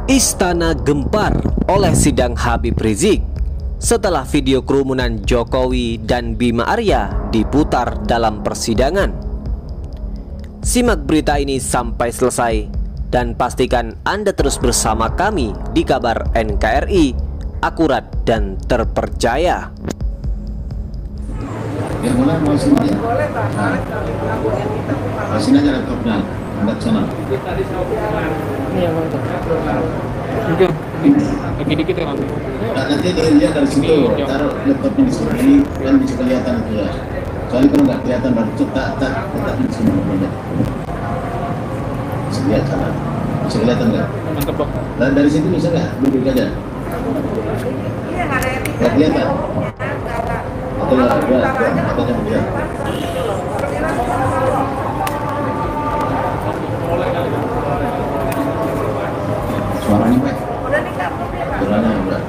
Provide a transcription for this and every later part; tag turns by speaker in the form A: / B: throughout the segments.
A: Istana gempar oleh sidang Habib Rizik setelah video kerumunan Jokowi dan Bima Arya diputar dalam persidangan. Simak berita ini sampai selesai dan pastikan Anda terus bersama kami di Kabar NKRI, akurat dan terpercaya.
B: Ya boleh, mau sini aja. Nah, sini aja laptopnya, anda ke sana.
C: Iya, mantap. Oke, lagi dikit ya, Bang.
B: Nah, nanti dilihat dari situ, taruh laptopnya di sini, kan bisa kelihatan itu ya. Soalnya kalau nggak kelihatan baru cetak di sini. Bisa kelihatan, bisa kelihatan nggak?
C: Mantap, Bang.
B: Dan dari situ bisa nggak duduk aja? Nggak kelihatan? Atau katanya begitu? Suaranya baik. Suaranya enggak.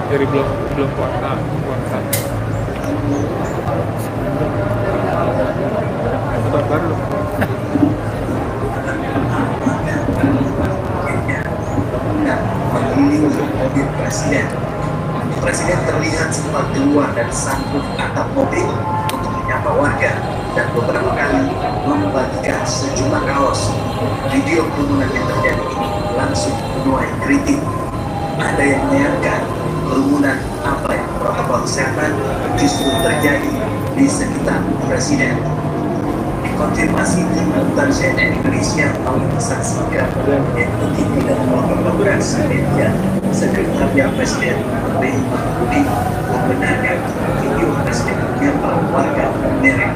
C: Dari belum puasa. Sudah baru.
D: Mobil Presiden terlihat sempat keluar dari sangkut atap mobil untuk menyapa warga dan beberapa kali membagikan sejumlah kaos. Video kerumunan yang terjadi ini langsung menuai kritik. Ada yang menyayangkan kerumunan apa yang protokol kesehatan justru terjadi di sekitar Presiden. Konfirmasi tim liputan CNN Indonesia mau disaksikan mengikuti tidak melakukan media. Sekretariat Presiden Menteri Budi membenarkan video Presiden menyapa warga merek.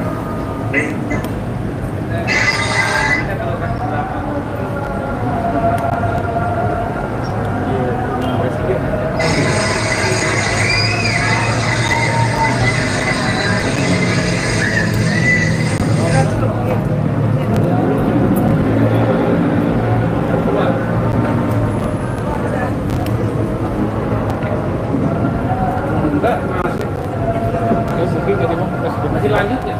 C: Masih lanjut ya?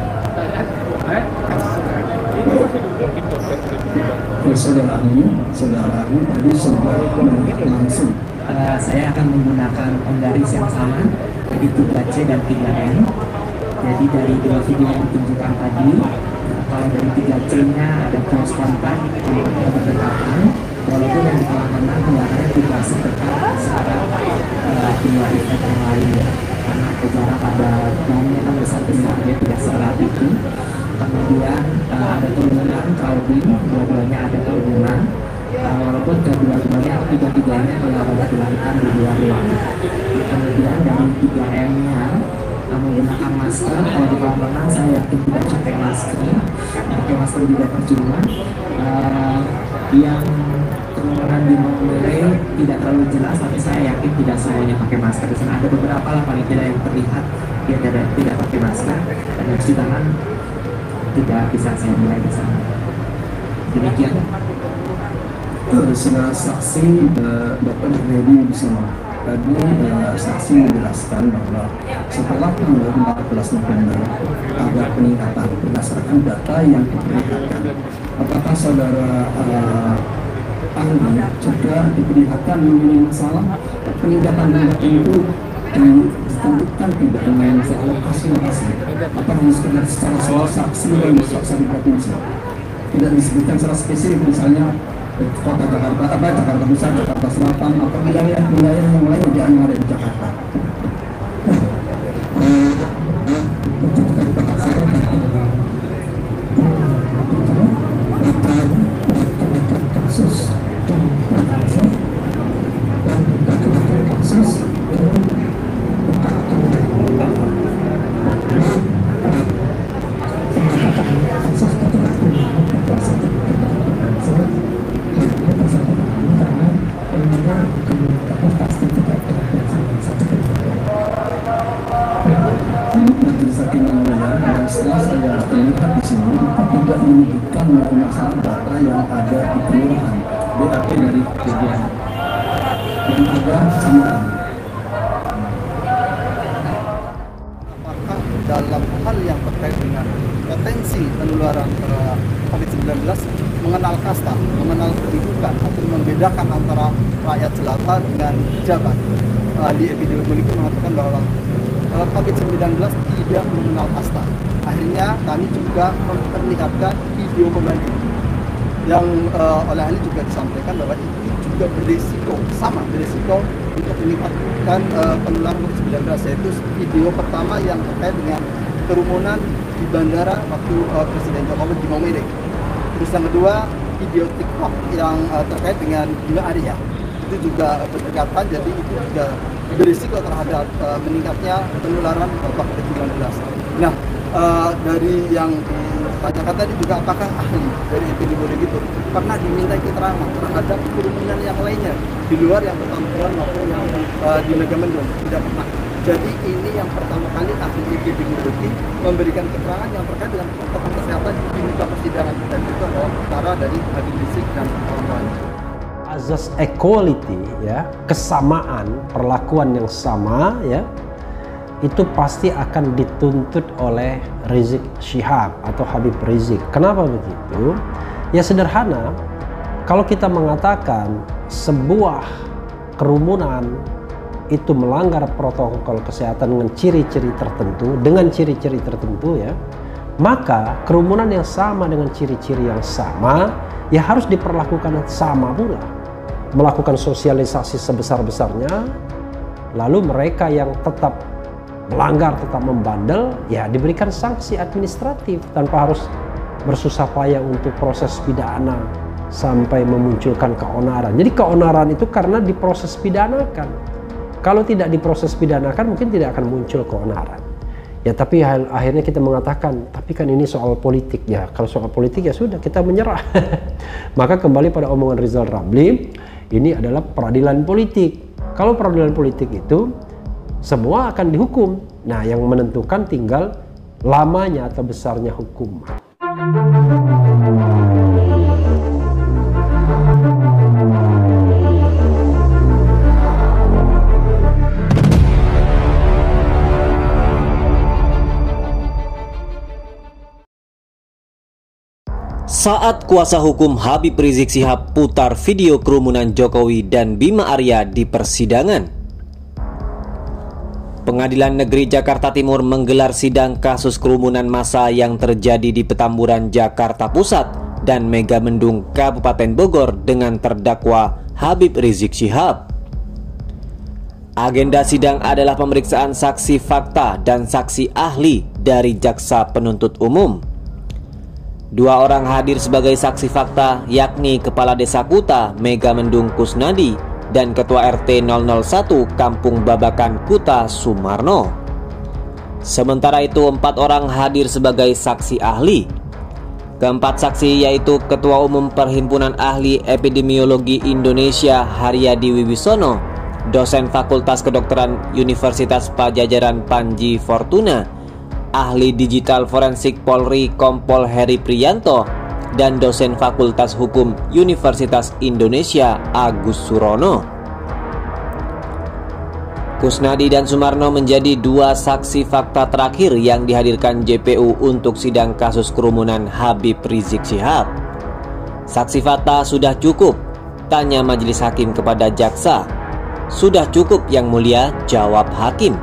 E: Saudara tadi sudah langsung. Saya akan menggunakan penggaris yang sama, yaitu 3C dan 3M. Jadi dari dua video yang ditunjukkan tadi, kalau dari 3C-nya ada close contact, ada berdekatan, walaupun yang di tengah-tengah kelihatannya tidak sedekat saat dua event yang lain, karena jarak pada daunnya kan besar dia tidak serat itu. Kemudian ada kerumunan crowding, dua-duanya ada kerumunan, walaupun kedua-duanya atau tiga-tiganya olahraga dilakukan di luar ruangan. Kemudian dari 3M-nya menggunakan masker. Kalau di kolam renang saya yakin tidak pakai masker juga percuma. Yang kerumunan di Mongole tidak terlalu jelas, tapi saya yakin tidak semuanya pakai masker. Di sana ada beberapa lah paling tidak yang terlihat dia tidak pakai masker, dan yang cuci tangan tidak bisa saya mulai di sana. Demikian.
F: Saudara saksi Bapak Reddy Bisma tadi saksi menjelaskan bahwa setelah tanggal 14 November ada peningkatan berdasarkan data yang diperlihatkan. Apakah saudara ahli juga diperlihatkan mengenai masalah peningkatan data itu ditentukan tidak dengan soal lokasi? Apakah hanya sekedar secara soal saksi dan saksi di provinsi? Tidak disebutkan secara spesifik, misalnya kota Jakarta, Jakarta Pusat, Jakarta Selatan, atau wilayah yang lain yang ada di Jakarta. Setelah saya lihat di sini tidak menyebutkan masalah data yang ada di kelurahan BAP dari kejadian dan ada samaran.
G: Apakah dalam hal yang terkait dengan potensi penularan COVID-19 mengenal kasta, mengenal kedudukan, atau membedakan antara rakyat jelata dengan pejabat. Ahli epidemiologi mengatakan bahwa COVID-19 tidak mengenal kasta. Akhirnya kami juga memperlihatkan video pembanding yang oleh ahli juga disampaikan bahwa itu juga berisiko, sama berisiko untuk meningkatkan penularan COVID-19, yaitu video pertama yang terkait dengan kerumunan di bandara waktu Presiden Jokowi di Maumere. Terus yang kedua, video TikTok yang terkait dengan Bima Arya itu juga berdekatan, jadi itu juga berisiko terhadap meningkatnya penularan COVID-19. Nah, dari yang ditanyakan tadi juga, apakah ahli dari epidemiologi itu pernah diminta keterangan terhadap kerumunan yang lainnya di luar yang bertampilan maupun yang di Megamendung? Tidak pernah. Jadi ini yang pertama kali ahli epidemiologi memberikan keterangan yang terkait dengan protokol kesehatan di muka persidangan, dan itu adalah perkara dari Habib Rizik dan kawan-kawan.
H: Azas equality, ya, kesamaan, perlakuan yang sama, ya, itu pasti akan dituntut oleh Rizik Syihab atau Habib Rizik. Kenapa begitu? Ya sederhana, kalau kita mengatakan sebuah kerumunan itu melanggar protokol kesehatan dengan ciri-ciri tertentu, ya, maka kerumunan yang sama dengan ciri-ciri yang sama ya harus diperlakukan sama pula, melakukan sosialisasi sebesar-besarnya, lalu mereka yang tetap melanggar, tetap membandel, ya diberikan sanksi administratif tanpa harus bersusah payah untuk proses pidana sampai memunculkan keonaran. Jadi keonaran itu karena diproses pidanakan. Kalau tidak diproses pidanakan mungkin tidak akan muncul keonaran. Ya tapi akhirnya kita mengatakan, tapi kan ini soal politik ya. Kalau soal politik ya sudah, kita menyerah. Maka kembali pada omongan Rizal Ramli, ini adalah peradilan politik. Kalau peradilan politik itu semua akan dihukum. Nah, yang menentukan tinggal lamanya atau besarnya hukuman.
A: Saat kuasa hukum Habib Rizik Syihab putar video kerumunan Jokowi dan Bima Arya di persidangan. Pengadilan Negeri Jakarta Timur menggelar sidang kasus kerumunan massa yang terjadi di Petamburan, Jakarta Pusat dan Megamendung, Kabupaten Bogor dengan terdakwa Habib Rizik Syihab. Agenda sidang adalah pemeriksaan saksi fakta dan saksi ahli dari jaksa penuntut umum. 2 orang hadir sebagai saksi fakta, yakni Kepala Desa Kuta Megamendung Kusnadi dan Ketua RT 001 Kampung Babakan Kuta Sumarno. Sementara itu 4 orang hadir sebagai saksi ahli. Keempat saksi yaitu Ketua Umum Perhimpunan Ahli Epidemiologi Indonesia Haryadi Wibisono, dosen Fakultas Kedokteran Universitas Pajajaran Panji Fortuna, ahli digital forensik Polri Kompol Heri Priyanto, dan dosen Fakultas Hukum Universitas Indonesia Agus Surono. Kusnadi dan Sumarno menjadi 2 saksi fakta terakhir yang dihadirkan JPU untuk sidang kasus kerumunan Habib Rizik Syihab. Saksi fakta sudah cukup, tanya majelis hakim kepada jaksa. Sudah cukup yang mulia, jawab hakim.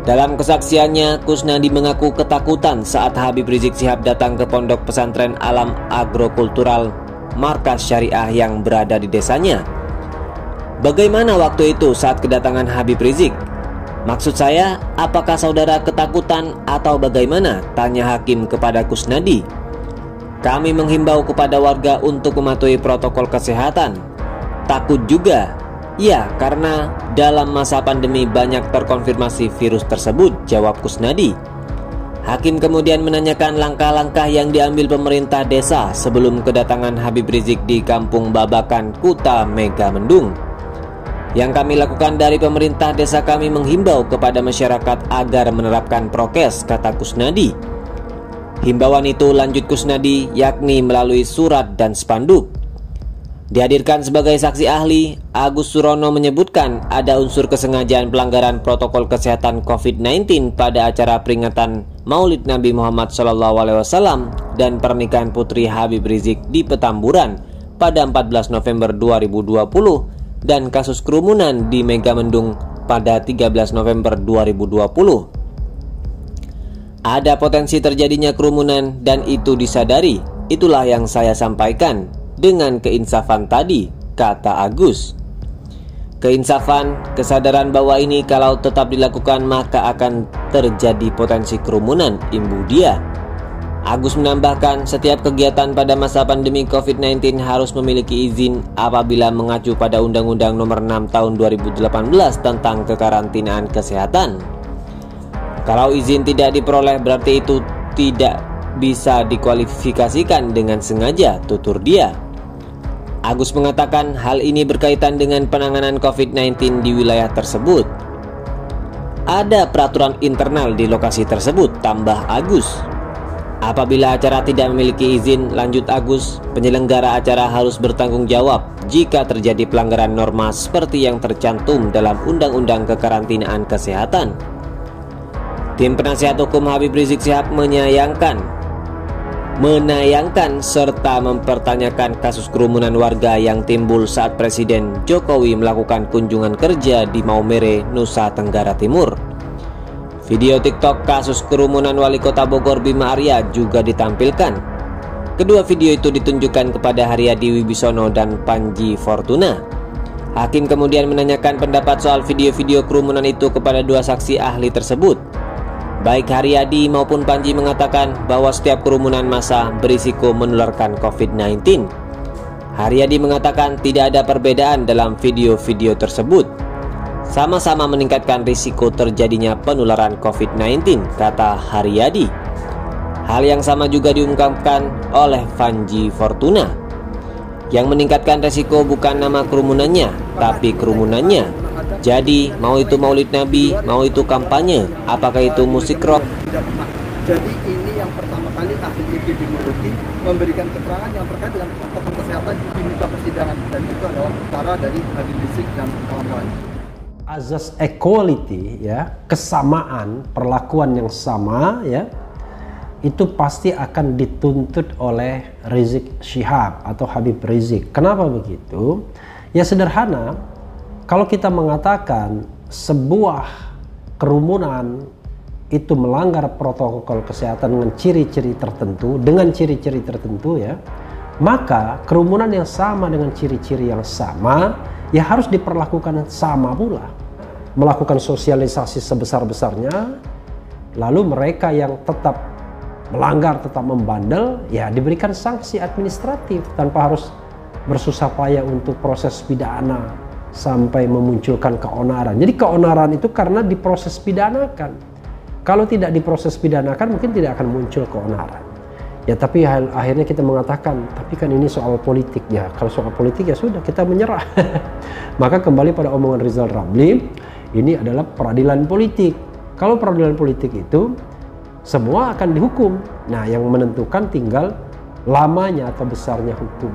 A: Dalam kesaksiannya, Kusnadi mengaku ketakutan saat Habib Rizik Syihab datang ke pondok pesantren Alam Agrokultural Markas Syariah yang berada di desanya. Bagaimana waktu itu saat kedatangan Habib Rizik? Maksud saya, apakah saudara ketakutan atau bagaimana? Tanya hakim kepada Kusnadi. Kami menghimbau kepada warga untuk mematuhi protokol kesehatan. Takut juga. Ya, karena dalam masa pandemi banyak terkonfirmasi virus tersebut, jawab Kusnadi. Hakim kemudian menanyakan langkah-langkah yang diambil pemerintah desa sebelum kedatangan Habib Rizik di Kampung Babakan, Kuta Megamendung. Yang kami lakukan dari pemerintah desa, kami menghimbau kepada masyarakat agar menerapkan prokes, kata Kusnadi. Himbauan itu, lanjut Kusnadi, yakni melalui surat dan spanduk. Dihadirkan sebagai saksi ahli, Agus Surono menyebutkan ada unsur kesengajaan pelanggaran protokol kesehatan COVID-19 pada acara peringatan Maulid Nabi Muhammad SAW dan pernikahan Putri Habib Rizik di Petamburan pada 14 November 2020 dan kasus kerumunan di Megamendung pada 13 November 2020. Ada potensi terjadinya kerumunan dan itu disadari. Itulah yang saya sampaikan dengan keinsafan tadi, kata Agus. Keinsafan, kesadaran bahwa ini kalau tetap dilakukan maka akan terjadi potensi kerumunan, imbu dia. Agus menambahkan setiap kegiatan pada masa pandemi COVID-19 harus memiliki izin apabila mengacu pada Undang-Undang Nomor 6 Tahun 2018 tentang kekarantinaan kesehatan. Kalau izin tidak diperoleh berarti itu tidak bisa dikualifikasikan dengan sengaja, tutur dia. Agus mengatakan hal ini berkaitan dengan penanganan COVID-19 di wilayah tersebut. Ada peraturan internal di lokasi tersebut, tambah Agus. Apabila acara tidak memiliki izin, lanjut Agus, penyelenggara acara harus bertanggung jawab jika terjadi pelanggaran norma seperti yang tercantum dalam Undang-Undang Kekarantinaan Kesehatan. Tim penasihat hukum Habib Rizik Syihab menayangkan serta mempertanyakan kasus kerumunan warga yang timbul saat Presiden Jokowi melakukan kunjungan kerja di Maumere, Nusa Tenggara Timur. Video TikTok kasus kerumunan Wali Kota Bogor Bima Arya juga ditampilkan. Kedua video itu ditunjukkan kepada Haryadi Wibisono dan Panji Fortuna. Hakim kemudian menanyakan pendapat soal video-video kerumunan itu kepada dua saksi ahli tersebut. Baik Haryadi maupun Panji mengatakan bahwa setiap kerumunan massa berisiko menularkan COVID-19. Haryadi mengatakan tidak ada perbedaan dalam video-video tersebut. Sama-sama meningkatkan risiko terjadinya penularan COVID-19, kata Haryadi. Hal yang sama juga diungkapkan oleh Panji Fortuna. Yang meningkatkan risiko bukan nama kerumunannya, tapi kerumunannya. Jadi, mau itu Maulid Nabi, mau itu kampanye, apakah itu musik rock.
G: Jadi ini yang pertama kali ahli epidemiologi memberikan keterangan yang terkait dengan protokol kesehatan di muka persidangan, dan itu adalah perkara dari Habib Rizik dan kawan-kawan.
H: Azas equality, ya, kesamaan, perlakuan yang sama, ya, itu pasti akan dituntut oleh Rizik Syihab atau Habib Rizik. Kenapa begitu? Ya sederhana. Kalau kita mengatakan sebuah kerumunan itu melanggar protokol kesehatan dengan ciri-ciri tertentu, ya, maka kerumunan yang sama dengan ciri-ciri yang sama ya harus diperlakukan sama pula. Melakukan sosialisasi sebesar-besarnya, lalu mereka yang tetap melanggar, tetap membandel, ya diberikan sanksi administratif tanpa harus bersusah payah untuk proses pidana sampai memunculkan keonaran. Jadi keonaran itu karena diproses pidanakan. Kalau tidak diproses pidanakan mungkin tidak akan muncul keonaran. Ya tapi akhirnya kita mengatakan, tapi kan ini soal politik ya. Kalau soal politik ya sudah, kita menyerah. Maka kembali pada omongan Rizal Ramli, ini adalah peradilan politik. Kalau peradilan politik itu semua akan dihukum. Nah, yang menentukan tinggal lamanya atau besarnya hukum.